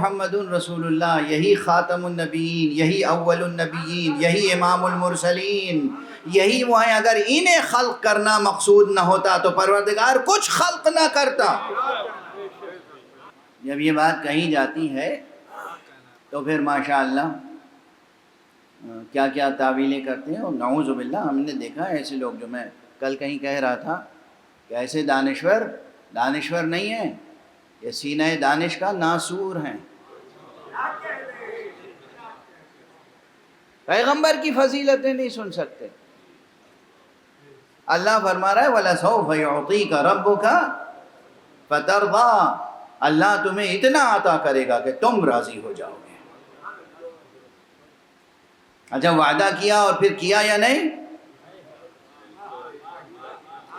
محمد رسول اللہ، یہی خاتم النبیین، یہی اول النبیین، یہی امام المرسلین، یہی وہ ہیں۔ اگر انہیں خلق کرنا مقصود نہ ہوتا تو پروردگار کچھ خلق نہ کرتا۔ جب یہ بات کہی جاتی ہے تو پھر ماشاءاللہ کیا کیا تعویلیں کرتے ہیں، اور نعوذ باللہ ہم نے دیکھا ہے ایسے لوگ، جو میں کل کہیں کہہ رہا تھا کہ ایسے دانشور نہیں ہیں، یہ سینہ دانش کا ناسور ہیں۔ پیغمبر کی فضیلتیں نہیں سن سکتے۔ اللہ فرما رہا ہے وَلَسَوْفَ يُعْطِيكَ رَبُّكَ فَتَرْضَىٰ، اللہ تمہیں اتنا عطا کرے گا کہ تم راضی ہو جاؤ گے۔ اچھا وعدہ کیا اور پھر کیا یا نہیں؟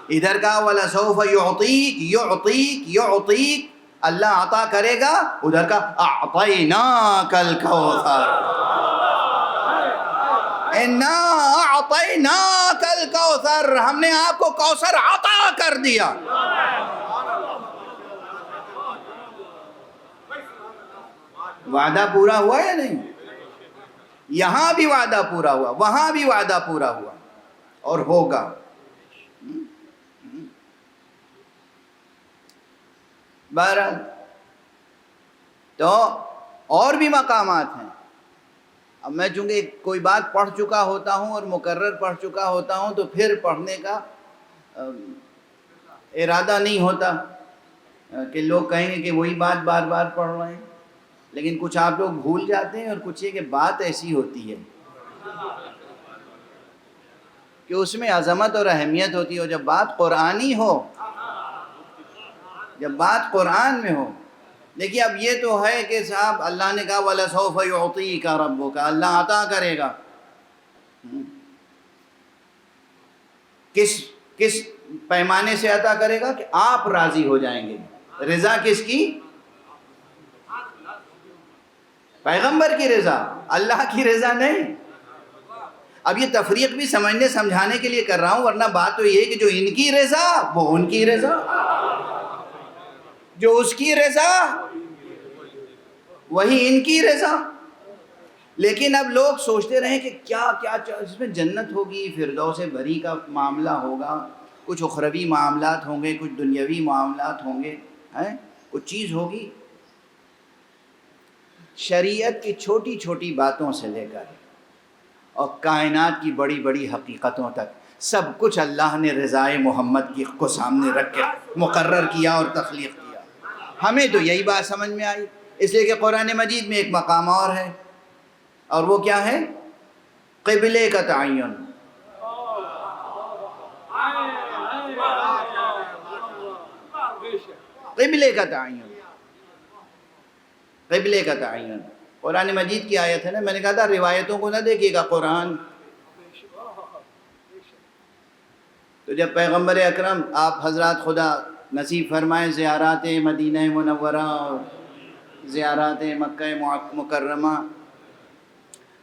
ادھر کا وَلَسَوْفَ يُعْطِيكَ يُعْطِيكَ اللہ عطا کرے گا، ادھر کا أَعْطَيْنَاكَ الْكَوْثَرَ، اِنَّا أَعْطَيْنَاكَ الْكَوْثَرَ، ہم نے آپ کو کوثر عطا کر دیا۔ وعدہ پورا ہوا یا نہیں؟ یہاں بھی وعدہ پورا ہوا، وہاں بھی وعدہ پورا ہوا اور ہوگا۔ بہرحال تو اور بھی مقامات ہیں۔ اب میں چونکہ کوئی بات پڑھ چکا ہوتا ہوں اور مکرر پڑھ چکا ہوتا ہوں تو پھر پڑھنے کا ارادہ نہیں ہوتا کہ لوگ کہیں گے کہ وہی بات بار بار پڑھ رہے ہیں، لیکن کچھ آپ لوگ بھول جاتے ہیں، اور کچھ یہ کہ بات ایسی ہوتی ہے کہ اس میں عظمت اور اہمیت ہوتی ہے، اور جب بات قرآنی ہو، جب بات قرآن میں ہو۔ دیکھیے اب یہ تو ہے کہ صاحب اللہ نے کہا وَلَسَوْفَ يُعْطِيكَ رَبُّكَ، اللہ عطا کرے گا۔ کس پیمانے سے عطا کرے گا کہ آپ راضی ہو جائیں گے۔ رضا کس کی؟ پیغمبر کی رضا، اللہ کی رضا نہیں۔ اب یہ تفریق بھی سمجھنے سمجھانے کے لیے کر رہا ہوں، ورنہ بات تو یہ ہے کہ جو ان کی رضا وہ ان کی رضا، جو اس کی رضا وہی ان کی رضا۔ لیکن اب لوگ سوچتے رہیں کہ کیا اس میں جنت ہوگی، فردوس بری کا معاملہ ہوگا، کچھ اخروی معاملات ہوں گے، کچھ دنیاوی معاملات ہوں گے، کچھ چیز ہوگی۔ شریعت کی چھوٹی چھوٹی باتوں سے لے کر اور کائنات کی بڑی بڑی حقیقتوں تک سب کچھ اللہ نے رضائے محمد کی کو سامنے رکھ کے مقرر کیا اور تخلیق کیا۔ ہمیں تو یہی بات سمجھ میں آئی، اس لیے کہ قرآن مجید میں ایک مقام اور ہے، اور وہ کیا ہے؟ قبلے کا تعین۔ قبلے کا تعین، قبلے کا تعین قرآن مجید کی آیت ہے نا۔ میں نے کہا تھا روایتوں کو نہ دیکھیے گا، قرآن۔ تو جب پیغمبر اکرم آپ حضرات خدا نصیب فرمائے زیارات مدینہ منورہ اور زیارات مکہ مکرمہ،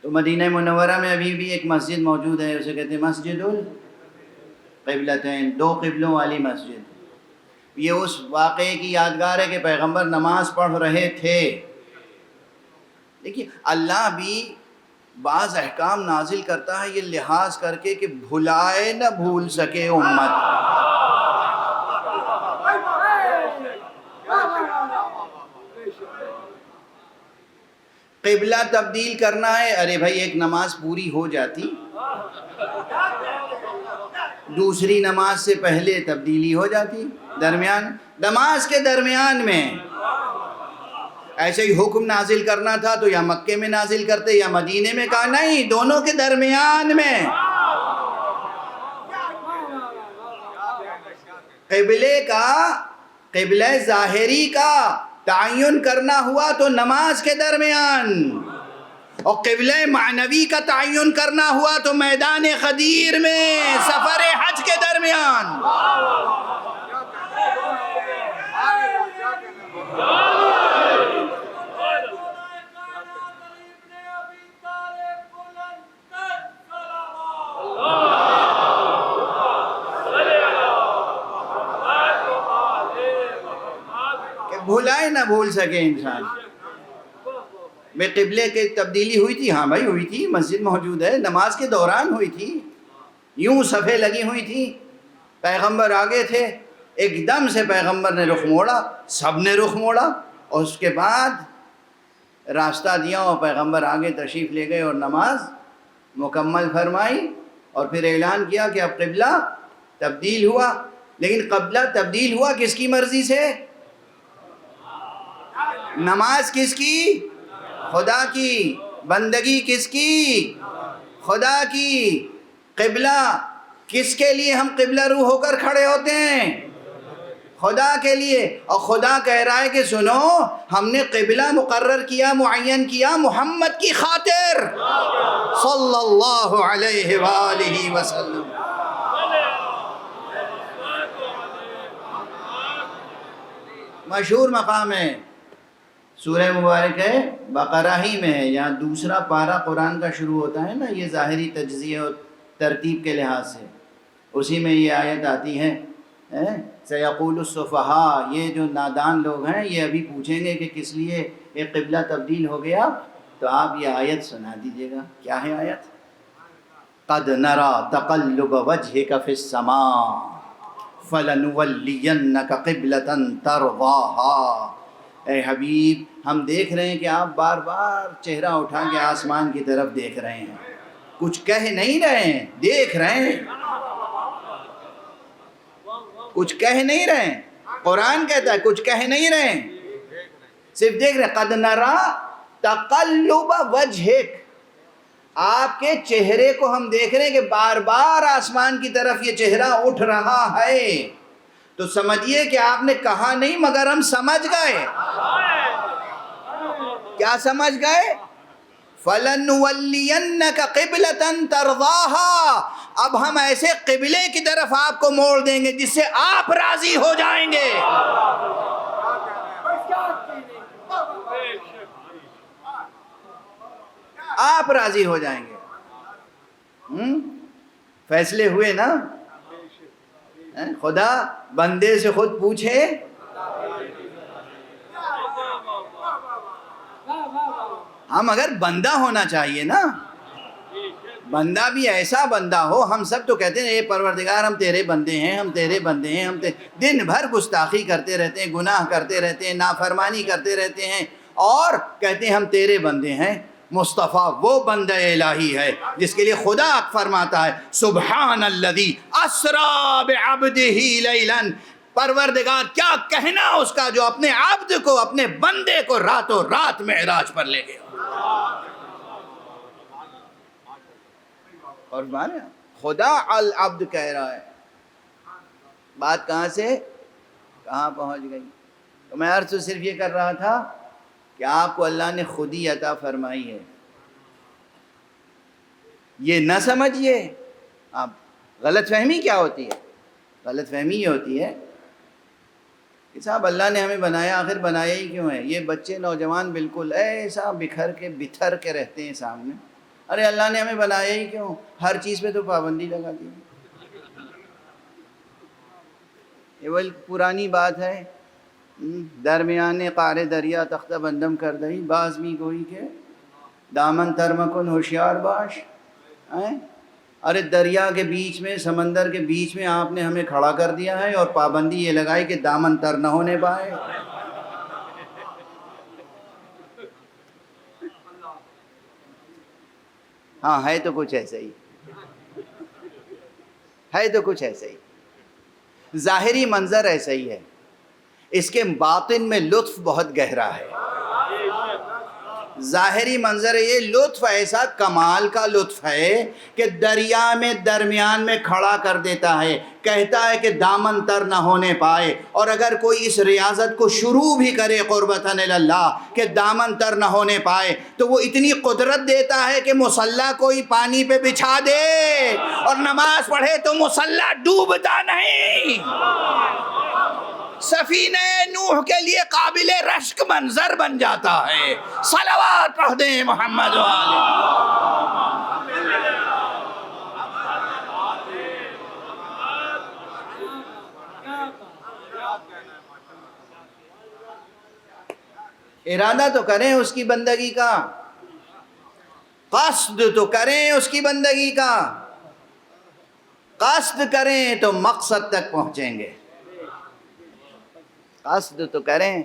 تو مدینہ منورہ میں ابھی بھی ایک مسجد موجود ہے، اسے کہتے ہیں مسجد القبلتین، دو قبلوں والی مسجد۔ یہ اس واقعے کی یادگار ہے کہ پیغمبر نماز پڑھ رہے تھے۔ دیکھیے اللہ بھی بعض احکام نازل کرتا ہے یہ لحاظ کر کے کہ بھلائے نہ بھول سکے امت۔ قبلہ تبدیل کرنا ہے، ارے بھائی ایک نماز پوری ہو جاتی، دوسری نماز سے پہلے تبدیلی ہو جاتی، نماز کے درمیان میں ایسے ہی حکم نازل کرنا تھا تو یا مکے میں نازل کرتے یا مدینے میں، کہا نہیں، دونوں کے درمیان میں۔ قبلہ ظاہری کا تعین کرنا ہوا تو نماز کے درمیان، اور قبلہ معنوی کا تعین کرنا ہوا تو میدان غدیر میں سفر حج کے درمیان۔ کہ بھلائے نہ بھول سکے انسان۔ میں قبلے کی تبدیلی ہوئی تھی؟ ہاں بھائی ہوئی تھی، مسجد موجود ہے، نماز کے دوران ہوئی تھی، یوں صفیں لگی ہوئی تھی، پیغمبر آگے تھے، ایک دم سے پیغمبر نے رخ موڑا، سب نے رخ موڑا، اور اس کے بعد راستہ دیا اور پیغمبر آگے تشریف لے گئے اور نماز مکمل فرمائی، اور پھر اعلان کیا کہ اب قبلہ تبدیل ہوا۔ لیکن قبلہ تبدیل ہوا کس کی مرضی سے؟ نماز کس کی؟ خدا کی۔ بندگی کس کی؟ خدا کی۔ قبلہ کس کے لیے ہم قبلہ رو ہو کر کھڑے ہوتے ہیں؟ خدا کے لیے۔ اور خدا کہہ رہا ہے کہ سنو، ہم نے قبلہ مقرر کیا، معین کیا محمد کی خاطر صلی اللہ علیہ وآلہ وسلم۔ مشہور مقام ہے، سورہ مبارک ہے، بقرہ ہی میں ہے، یہاں دوسرا پارہ قرآن کا شروع ہوتا ہے نا، یہ ظاہری تجزیہ اور ترتیب کے لحاظ سے، اسی میں یہ آیت آتی ہے، سیقول السفہاء، یہ جو نادان لوگ ہیں یہ ابھی پوچھیں گے کہ کس لیے یہ قبلہ تبدیل ہو گیا، تو آپ یہ آیت سنا دیجیے گا۔ کیا ہے آیت؟ قد نرى تقلب وجهك في السماء فلنولینک قبلة ترضاها۔ اے حبیب، ہم دیکھ رہے ہیں کہ آپ بار بار چہرہ اٹھا کے آسمان کی طرف دیکھ رہے ہیں، کچھ کہہ نہیں رہے ہیں، دیکھ رہے ہیں، کچھ کہہ نہیں رہے ہیں۔ قرآن کہتا ہے کچھ کہہ نہیں رہے ہیں، صرف دیکھ رہے ہیں۔ قد نرى تقلب وجهک، آپ کے چہرے کو ہم دیکھ رہے ہیں کہ بار بار آسمان کی طرف یہ چہرہ اٹھ رہا ہے، تو سمجھیے کہ آپ نے کہا نہیں مگر ہم سمجھ گئے۔ کیا سمجھ گئے؟ فَلَنُوَلِّيَنَّكَ قِبْلَةً تَرْضَاهَا، اب ہم ایسے قبلے کی طرف آپ کو موڑ دیں گے جس سے آپ راضی ہو جائیں گے۔ آپ راضی ہو جائیں گے۔ فیصلے ہوئے نا؟ خدا بندے سے خود پوچھے، ہم اگر بندہ ہونا چاہیے نا، بندہ بھی ایسا بندہ ہو، ہم سب تو کہتے ہیں اے پروردگار ہم تیرے بندے ہیں، ہم تیرے بندے ہیں، ہم دن بھر گستاخی کرتے رہتے ہیں، گناہ کرتے رہتے ہیں، نافرمانی کرتے رہتے ہیں، اور کہتے ہیں ہم تیرے بندے ہیں۔ مصطفیٰ وہ بندہ الہی ہے جس کے لیے خدا فرماتا ہے سبحان الذی اسریٰ بعبدہ لیلا، پروردگار کیا کہنا اس کا جو اپنے عبد کو، اپنے بندے کو راتوں رات معراج پر لے گیا۔ اور مانے خدا العبد کہہ رہا ہے، بات کہاں سے کہاں پہنچ گئی؟ تو میں عرض صرف یہ کر رہا تھا کہ آپ کو اللہ نے خود ہی عطا فرمائی ہے، یہ نہ سمجھیے آپ۔ غلط فہمی کیا ہوتی ہے؟ غلط فہمی یہ ہوتی ہے کہ صاحب اللہ نے ہمیں بنایا، آخر بنایا ہی کیوں ہے؟ یہ بچے نوجوان بالکل ایسا بکھر کے رہتے ہیں سامنے، ارے اللہ نے ہمیں بنایا ہی کیوں؟ ہر چیز پہ تو پابندی لگا دی ہے۔ یہ وہ پرانی بات ہے، درمیان قعر دریا تختہ بندم کر دہی، باز می گوئی کے دامن تر مکن ہوشیار باش۔ ارے دریا کے بیچ میں، سمندر کے بیچ میں آپ نے ہمیں کھڑا کر دیا ہے اور پابندی یہ لگائی کہ دامن تر نہ ہونے پائے۔ ہاں ہے تو کچھ ایسا ہی، ہے تو کچھ ایسا ہی، ظاہری منظر ایسا ہی ہے، اس کے باطن میں لطف بہت گہرا ہے۔ ظاہری منظر یہ لطف ایسا کمال کا لطف ہے کہ دریا میں درمیان میں کھڑا کر دیتا ہے، کہتا ہے کہ دامن تر نہ ہونے پائے، اور اگر کوئی اس ریاضت کو شروع بھی کرے قربتاً اللہ کہ دامن تر نہ ہونے پائے، تو وہ اتنی قدرت دیتا ہے کہ مصلی کوئی پانی پہ بچھا دے اور نماز پڑھے تو مصلی ڈوبتا نہیں، سفینہ نوح کے لیے قابل رشک منظر بن جاتا ہے۔ صلوات پڑھ دیں محمد ارادہ تو کریں اس کی بندگی کا، قصد تو کریں اس کی بندگی کا، قصد کریں تو مقصد تک پہنچیں گے، قصد تو کریں